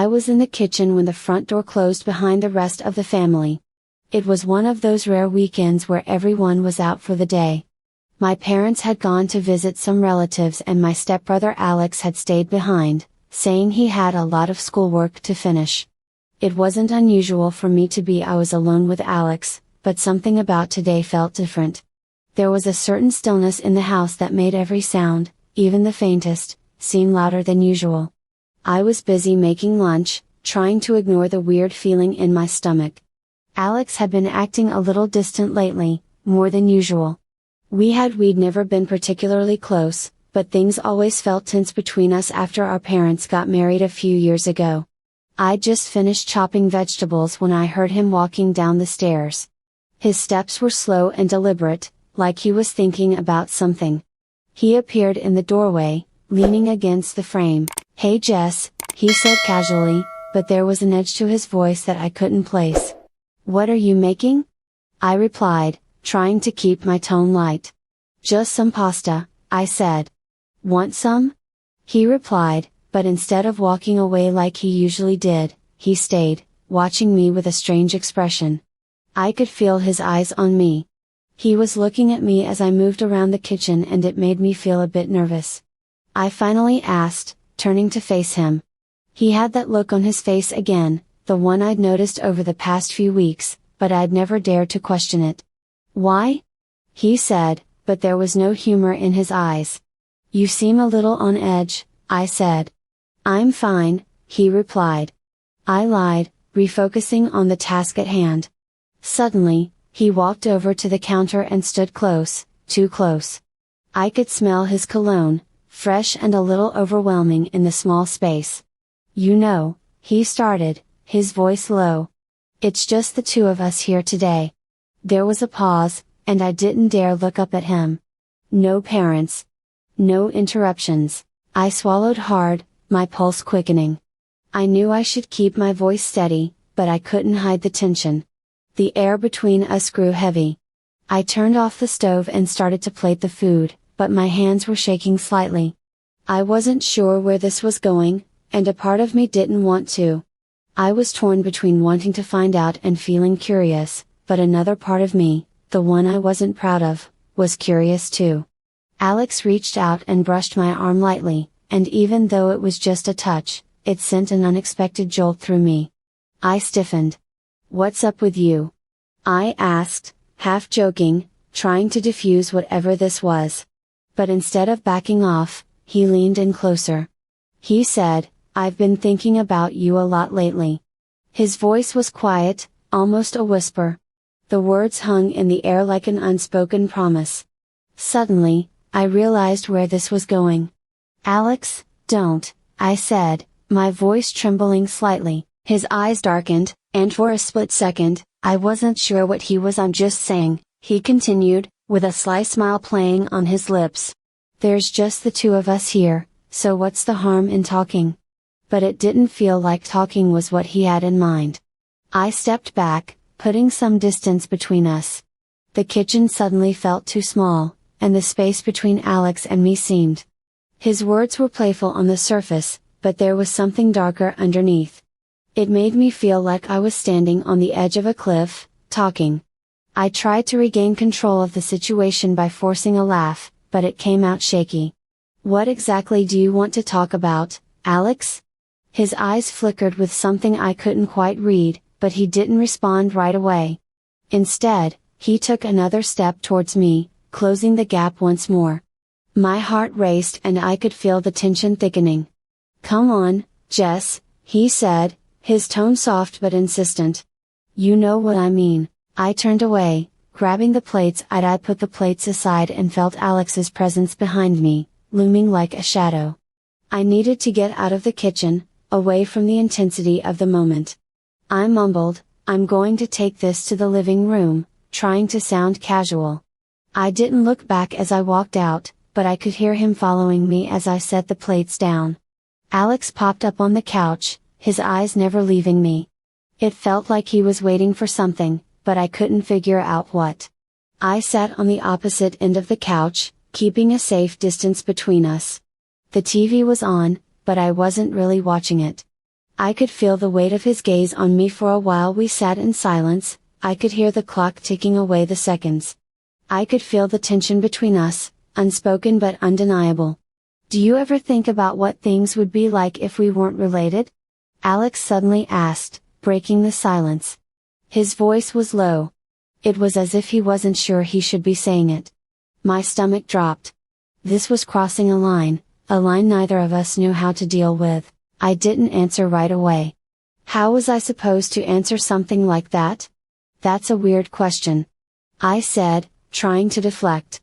I was in the kitchen when the front door closed behind the rest of the family. It was one of those rare weekends where everyone was out for the day. My parents had gone to visit some relatives and my stepbrother Alex had stayed behind, saying he had a lot of schoolwork to finish. It wasn't unusual for me to be I was alone with Alex, but something about today felt different. There was a certain stillness in the house that made every sound, even the faintest, seem louder than usual. I was busy making lunch, trying to ignore the weird feeling in my stomach. Alex had been acting a little distant lately, more than usual. We'd never been particularly close, but things always felt tense between us after our parents got married a few years ago. I'd just finished chopping vegetables when I heard him walking down the stairs. His steps were slow and deliberate, like he was thinking about something. He appeared in the doorway, leaning against the frame. "Hey Jess," he said casually, but there was an edge to his voice that I couldn't place. "What are you making?" I replied, trying to keep my tone light. "Just some pasta," I said. "Want some?" He replied, but instead of walking away like he usually did, he stayed, watching me with a strange expression. I could feel his eyes on me. He was looking at me as I moved around the kitchen and it made me feel a bit nervous. I finally asked, turning to face him. He had that look on his face again, the one I'd noticed over the past few weeks, but I'd never dared to question it. "Why?" he said, but there was no humor in his eyes. "You seem a little on edge," I said. "I'm fine," he replied. I lied, refocusing on the task at hand. Suddenly, he walked over to the counter and stood close, too close. I could smell his cologne, fresh and a little overwhelming in the small space. "You know," he started, his voice low. "It's just the two of us here today." There was a pause, and I didn't dare look up at him. No parents. No interruptions. I swallowed hard, my pulse quickening. I knew I should keep my voice steady, but I couldn't hide the tension. The air between us grew heavy. I turned off the stove and started to plate the food, but my hands were shaking slightly. I wasn't sure where this was going, and a part of me didn't want to. I was torn between wanting to find out and feeling curious, but another part of me, the one I wasn't proud of, was curious too. Alex reached out and brushed my arm lightly, and even though it was just a touch, it sent an unexpected jolt through me. I stiffened. "What's up with you?" I asked, half joking, trying to diffuse whatever this was. But instead of backing off, he leaned in closer. He said, "I've been thinking about you a lot lately." His voice was quiet, almost a whisper. The words hung in the air like an unspoken promise. Suddenly, I realized where this was going. "Alex, don't," I said, my voice trembling slightly. His eyes darkened, and for a split second, I wasn't sure what he was. "I'm just saying," he continued, with a sly smile playing on his lips. "There's just the two of us here, so what's the harm in talking?" But it didn't feel like talking was what he had in mind. I stepped back, putting some distance between us. The kitchen suddenly felt too small, and the space between Alex and me seemed. His words were playful on the surface, but there was something darker underneath. It made me feel like I was standing on the edge of a cliff, talking. I tried to regain control of the situation by forcing a laugh, but it came out shaky. "What exactly do you want to talk about, Alex?" His eyes flickered with something I couldn't quite read, but he didn't respond right away. Instead, he took another step towards me, closing the gap once more. My heart raced and I could feel the tension thickening. "Come on, Jess," he said, his tone soft but insistent. "You know what I mean." I turned away, grabbing the plates. I put the plates aside and felt Alex's presence behind me, looming like a shadow. I needed to get out of the kitchen, away from the intensity of the moment. I mumbled, "I'm going to take this to the living room," trying to sound casual. I didn't look back as I walked out, but I could hear him following me as I set the plates down. Alex popped up on the couch, his eyes never leaving me. It felt like he was waiting for something, but I couldn't figure out what. I sat on the opposite end of the couch, keeping a safe distance between us. The TV was on, but I wasn't really watching it. I could feel the weight of his gaze on me. For a while we sat in silence. I could hear the clock ticking away the seconds. I could feel the tension between us, unspoken but undeniable. "Do you ever think about what things would be like if we weren't related?" Alex suddenly asked, breaking the silence. His voice was low. It was as if he wasn't sure he should be saying it. My stomach dropped. This was crossing a line neither of us knew how to deal with. I didn't answer right away. How was I supposed to answer something like that? "That's a weird question," I said, trying to deflect.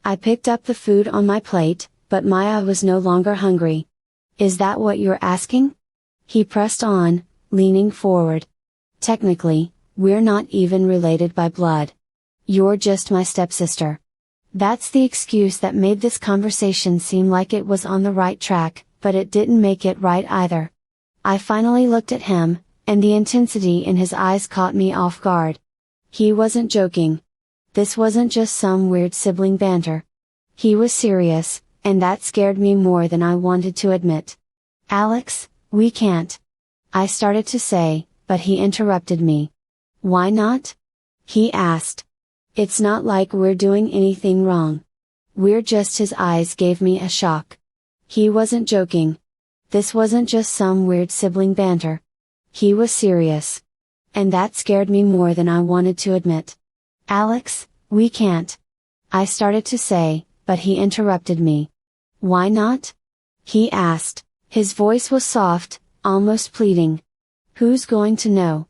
I picked up the food on my plate, but Maya was no longer hungry. "Is that what you're asking?" He pressed on, leaning forward. "Technically, we're not even related by blood. You're just my stepsister." That's the excuse that made this conversation seem like it was on the right track, but it didn't make it right either. I finally looked at him, and the intensity in his eyes caught me off guard. He wasn't joking. This wasn't just some weird sibling banter. He was serious, and that scared me more than I wanted to admit. "Alex, we can't," I started to say, but he interrupted me. "Why not?" he asked. "It's not like we're doing anything wrong. We're just..." His eyes gave me a shock. He wasn't joking. This wasn't just some weird sibling banter. He was serious. And that scared me more than I wanted to admit. "Alex, we can't," I started to say, but he interrupted me. "Why not?" he asked. His voice was soft, almost pleading. "Who's going to know?"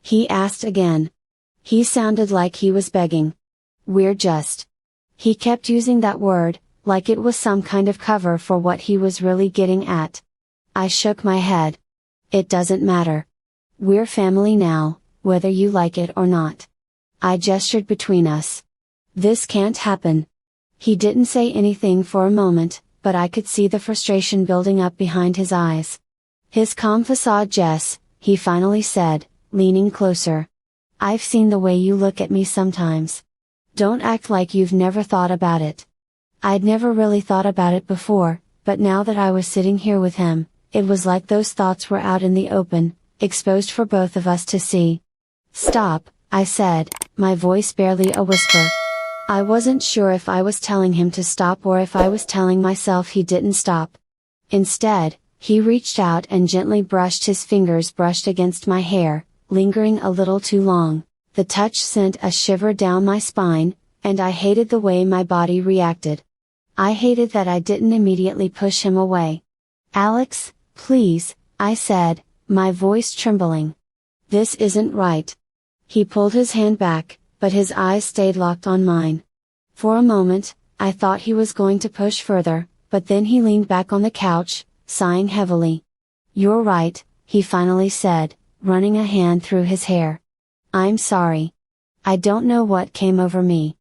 he asked again. He sounded like he was begging. "We're just..." He kept using that word, like it was some kind of cover for what he was really getting at. I shook my head. "It doesn't matter. We're family now, whether you like it or not." I gestured between us. "This can't happen." He didn't say anything for a moment, but I could see the frustration building up behind his eyes. His calm facade. "Jess," he finally said, leaning closer. "I've seen the way you look at me sometimes. Don't act like you've never thought about it." I'd never really thought about it before, but now that I was sitting here with him, it was like those thoughts were out in the open, exposed for both of us to see. "Stop," I said, my voice barely a whisper. I wasn't sure if I was telling him to stop or if I was telling myself he didn't stop. Instead, he reached out and gently brushed against my hair, lingering a little too long. The touch sent a shiver down my spine, and I hated the way my body reacted. I hated that I didn't immediately push him away. "Alex, please," I said, my voice trembling. "This isn't right." He pulled his hand back, but his eyes stayed locked on mine. For a moment, I thought he was going to push further, but then he leaned back on the couch, sighing heavily. "You're right," he finally said, running a hand through his hair. "I'm sorry." I don't know what came over me.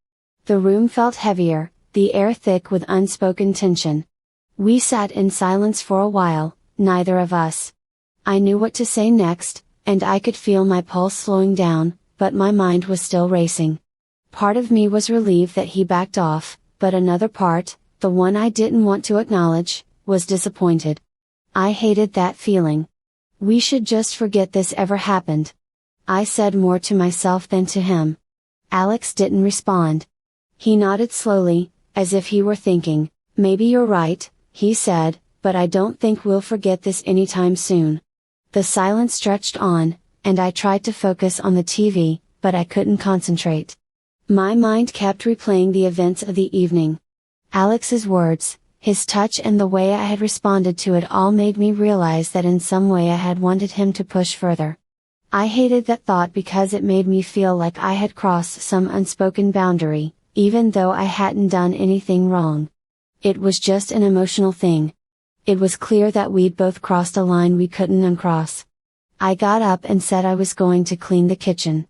The room felt heavier, the air thick with unspoken tension. We sat in silence for a while, neither of us. I knew what to say next, and I could feel my pulse slowing down, but my mind was still racing. Part of me was relieved that he backed off, but another part, the one I didn't want to acknowledge, was disappointed. I hated that feeling. "We should just forget this ever happened," I said, more to myself than to him. Alex didn't respond. He nodded slowly, as if he were thinking. "Maybe you're right," he said, "but I don't think we'll forget this anytime soon." The silence stretched on, and I tried to focus on the TV, but I couldn't concentrate. My mind kept replaying the events of the evening. Alex's words, his touch, and the way I had responded to it all made me realize that in some way I had wanted him to push further. I hated that thought because it made me feel like I had crossed some unspoken boundary, even though I hadn't done anything wrong. It was just an emotional thing. It was clear that we'd both crossed a line we couldn't uncross. I got up and said I was going to clean the kitchen.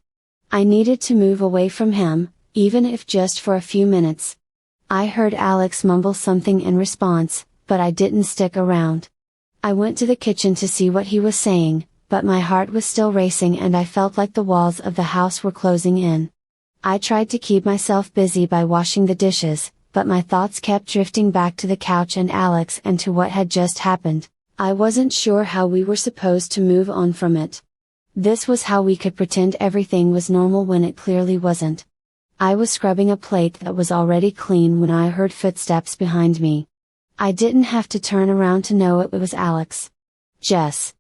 I needed to move away from him, even if just for a few minutes. I heard Alex mumble something in response, but I didn't stick around. I went to the kitchen to see what he was saying, but my heart was still racing and I felt like the walls of the house were closing in. I tried to keep myself busy by washing the dishes, but my thoughts kept drifting back to the couch and Alex and to what had just happened. I wasn't sure how we were supposed to move on from it. This was how we could pretend everything was normal when it clearly wasn't. I was scrubbing a plate that was already clean when I heard footsteps behind me. I didn't have to turn around to know it was Alex. "Jess,"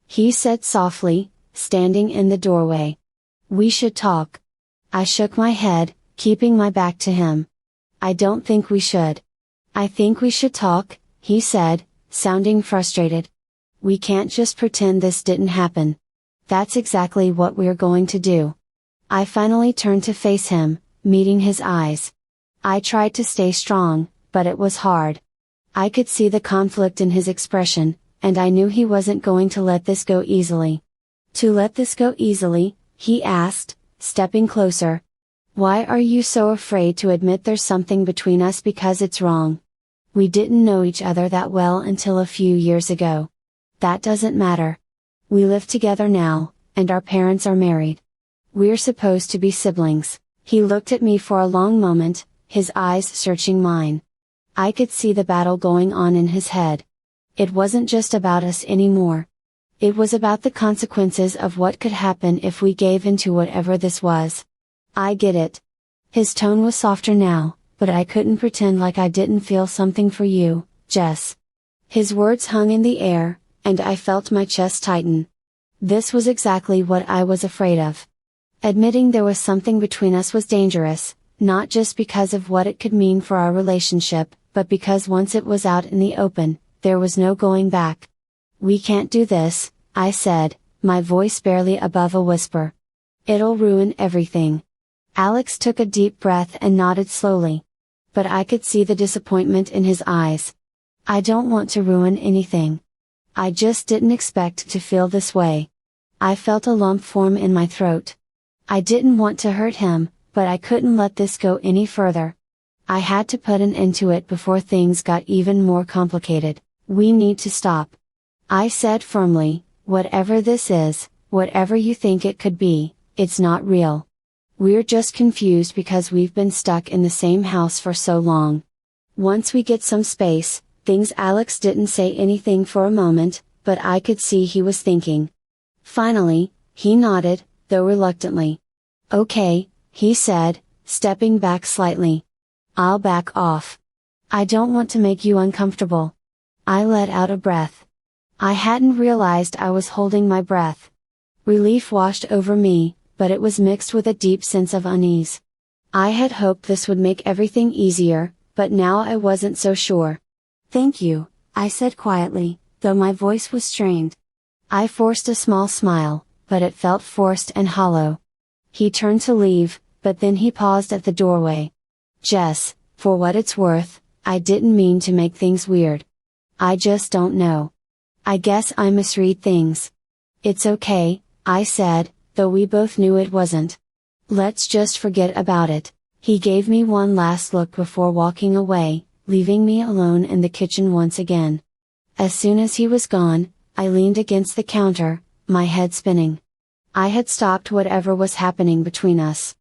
he said softly, standing in the doorway. "We should talk." I shook my head, keeping my back to him. "I don't think we should." "I think we should talk," he said, sounding frustrated. "We can't just pretend this didn't happen." "That's exactly what we're going to do." I finally turned to face him, meeting his eyes. I tried to stay strong, but it was hard. I could see the conflict in his expression, and I knew he wasn't going to let this go easily. "To let this go easily?" he asked, stepping closer. "Why are you so afraid to admit there's something between us because it's wrong? We didn't know each other that well until a few years ago. That doesn't matter. We live together now, and our parents are married. We're supposed to be siblings." He looked at me for a long moment, his eyes searching mine. I could see the battle going on in his head. It wasn't just about us anymore. It was about the consequences of what could happen if we gave into whatever this was. "I get it." His tone was softer now, "but I couldn't pretend like I didn't feel something for you, Jess." His words hung in the air, and I felt my chest tighten. This was exactly what I was afraid of. Admitting there was something between us was dangerous, not just because of what it could mean for our relationship, but because once it was out in the open, there was no going back. "We can't do this," I said, my voice barely above a whisper. "It'll ruin everything." Alex took a deep breath and nodded slowly. But I could see the disappointment in his eyes. "I don't want to ruin anything. I just didn't expect to feel this way." I felt a lump form in my throat. I didn't want to hurt him, but I couldn't let this go any further. I had to put an end to it before things got even more complicated. "We need to stop," I said firmly. "Whatever this is, whatever you think it could be, it's not real. We're just confused because we've been stuck in the same house for so long. Once we get some space, things." Alex didn't say anything for a moment, but I could see he was thinking. Finally, he nodded, though reluctantly. "Okay," he said, stepping back slightly. "I'll back off. I don't want to make you uncomfortable." I let out a breath. I hadn't realized I was holding my breath. Relief washed over me, but it was mixed with a deep sense of unease. I had hoped this would make everything easier, but now I wasn't so sure. "Thank you," I said quietly, though my voice was strained. I forced a small smile, but it felt forced and hollow. He turned to leave, but then he paused at the doorway. "Jess, for what it's worth, I didn't mean to make things weird. I just don't know. I guess I misread things." "It's okay," I said, though we both knew it wasn't. "Let's just forget about it." He gave me one last look before walking away, leaving me alone in the kitchen once again. As soon as he was gone, I leaned against the counter, my head spinning. I had stopped whatever was happening between us.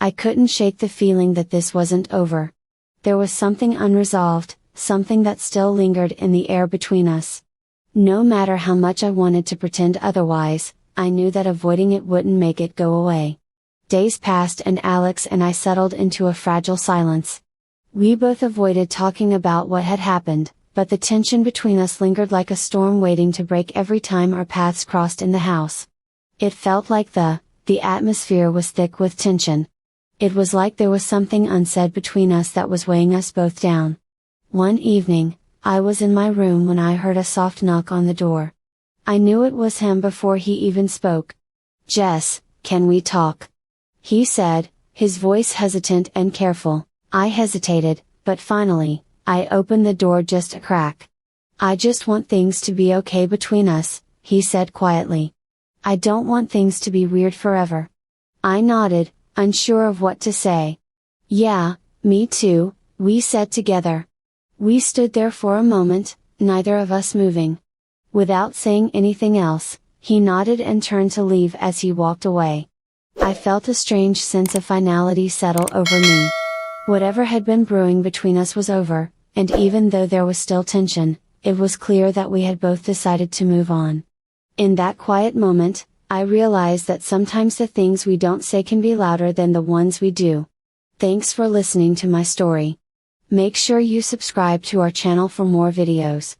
I couldn't shake the feeling that this wasn't over. There was something unresolved, something that still lingered in the air between us. No matter how much I wanted to pretend otherwise, I knew that avoiding it wouldn't make it go away. Days passed and Alex and I settled into a fragile silence. We both avoided talking about what had happened, but the tension between us lingered like a storm waiting to break every time our paths crossed in the house. It felt like the atmosphere was thick with tension. It was like there was something unsaid between us that was weighing us both down. One evening, I was in my room when I heard a soft knock on the door. I knew it was him before he even spoke. "Jess, can we talk?" he said, his voice hesitant and careful. I hesitated, but finally, I opened the door just a crack. "I just want things to be okay between us," he said quietly. "I don't want things to be weird forever." I nodded, unsure of what to say. "Yeah, me too," we said together. We stood there for a moment, neither of us moving. Without saying anything else, he nodded and turned to leave as he walked away. I felt a strange sense of finality settle over me. Whatever had been brewing between us was over, and even though there was still tension, It was clear that we had both decided to move on. In that quiet moment, I realized that sometimes the things we don't say can be louder than the ones we do. Thanks for listening to my story. Make sure you subscribe to our channel for more videos.